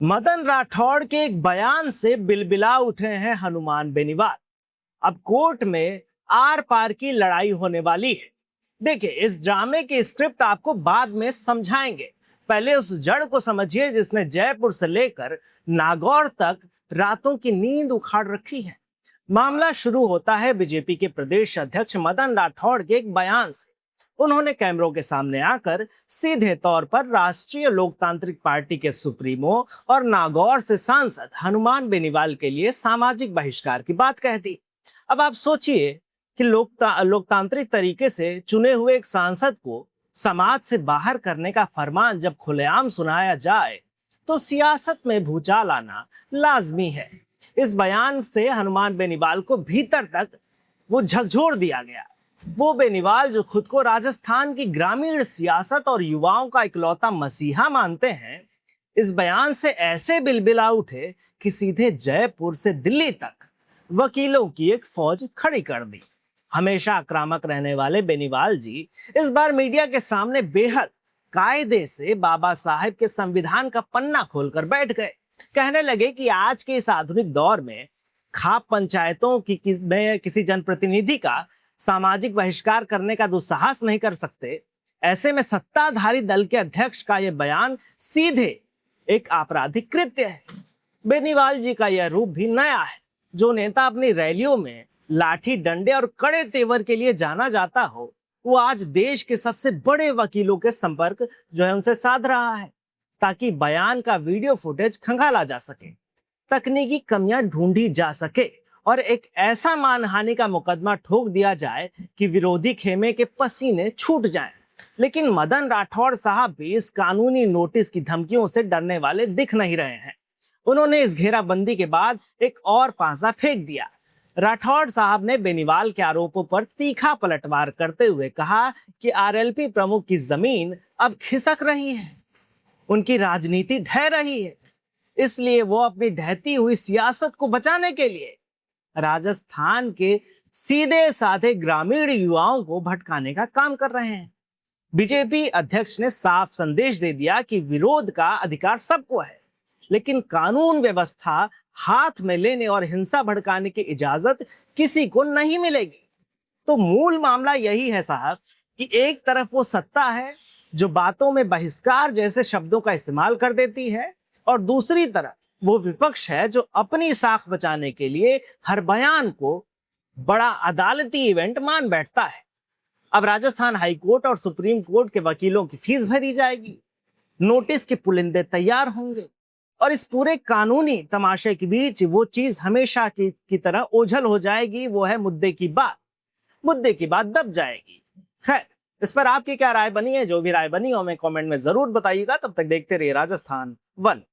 मदन राठौड़ के एक बयान से बिलबिला उठे हैं हनुमान बेनीवाल। अब कोर्ट में आर पार की लड़ाई होने वाली है। देखिए, इस ड्रामे की स्क्रिप्ट आपको बाद में समझाएंगे। पहले उस जड़ को समझिए जिसने जयपुर से लेकर नागौर तक रातों की नींद उखाड़ रखी है। मामला शुरू होता है बीजेपी के प्रदेश अध्यक्ष मदन राठौड़ के एक बयान से। उन्होंने कैमरों के सामने आकर सीधे तौर पर राष्ट्रीय लोकतांत्रिक पार्टी के सुप्रीमो और नागौर से सांसद हनुमान बेनीवाल के लिए सामाजिक बहिष्कार की बात कह दी। अब आप सोचिए कि लोकतांत्रिक तरीके से चुने हुए एक सांसद को समाज से बाहर करने का फरमान जब खुलेआम सुनाया जाए तो सियासत में भूचाल आना लाजमी है। इस बयान से हनुमान बेनीवाल को भीतर तक वो झकझोर दिया गया। वो बेनीवाल जो खुद को राजस्थान की ग्रामीण सियासत और युवाओं का इकलौता मसीहा मानते हैं, इस बयान से ऐसे बिलबिला उठे कि सीधे जयपुर से दिल्ली तक वकीलों की एक फौज खड़ी कर दी। हमेशा आक्रामक रहने वाले बेनीवाल जी इस बार मीडिया के सामने बेहद कायदे से बाबा साहेब के संविधान का पन्ना खोलकर बैठ गए। कहने लगे कि आज के इस आधुनिक दौर में खाप पंचायतों में किसी जनप्रतिनिधि का सामाजिक बहिष्कार करने का दुस्साहस नहीं कर सकते। ऐसे में सत्ताधारी दल के अध्यक्ष का यह बयान सीधे एक आपराधिक कृत्य है। बेनीवाल जी का यह रूप भी नया है। जो नेता अपनी रैलियों में लाठी डंडे और कड़े तेवर के लिए जाना जाता हो, वो आज देश के सबसे बड़े वकीलों के संपर्क जो है उनसे साध रहा है ताकि बयान का वीडियो फुटेज खंगाला जा सके, तकनीकी कमियां ढूंढी जा सके और एक ऐसा मानहानि का मुकदमा ठोक दिया जाए कि विरोधी खेमे के पसीने छूट जाएं। लेकिन मदन राठौड़ साहब भी इस कानूनी नोटिस की धमकियों से डरने वाले दिख नहीं रहे हैं। उन्होंने इस घेराबंदी के बाद एक और पांसा फेंक दिया। राठौड़ साहब ने बेनीवाल के आरोपों पर तीखा पलटवार करते हुए कहा कि आरएलपी प्रमुख की जमीन अब खिसक रही है, उनकी राजनीति ढह रही है, इसलिए वो अपनी ढहती हुई सियासत को बचाने के लिए राजस्थान के सीधे साधे ग्रामीण युवाओं को भटकाने का काम कर रहे हैं। बीजेपी अध्यक्ष ने साफ संदेश दे दिया कि विरोध का अधिकार सबको है, लेकिन कानून व्यवस्था हाथ में लेने और हिंसा भड़काने की इजाजत किसी को नहीं मिलेगी। तो मूल मामला यही है साहब कि एक तरफ वो सत्ता है जो बातों में बहिष्कार जैसे शब्दों का इस्तेमाल कर देती है, और दूसरी तरफ वो विपक्ष है जो अपनी साख बचाने के लिए हर बयान को बड़ा अदालती इवेंट मान बैठता है। अब राजस्थान हाईकोर्ट और सुप्रीम कोर्ट के वकीलों की फीस भरी जाएगी, नोटिस के पुलिंदे तैयार होंगे और इस पूरे कानूनी तमाशे के बीच वो चीज हमेशा की तरह ओझल हो जाएगी, वो है मुद्दे की बात। मुद्दे की बात दब जाएगी। खैर, इस पर आपकी क्या राय बनी है? जो भी राय बनी हो हमें कमेंट में जरूर बताइएगा। तब तक देखते रहिए राजस्थान वन।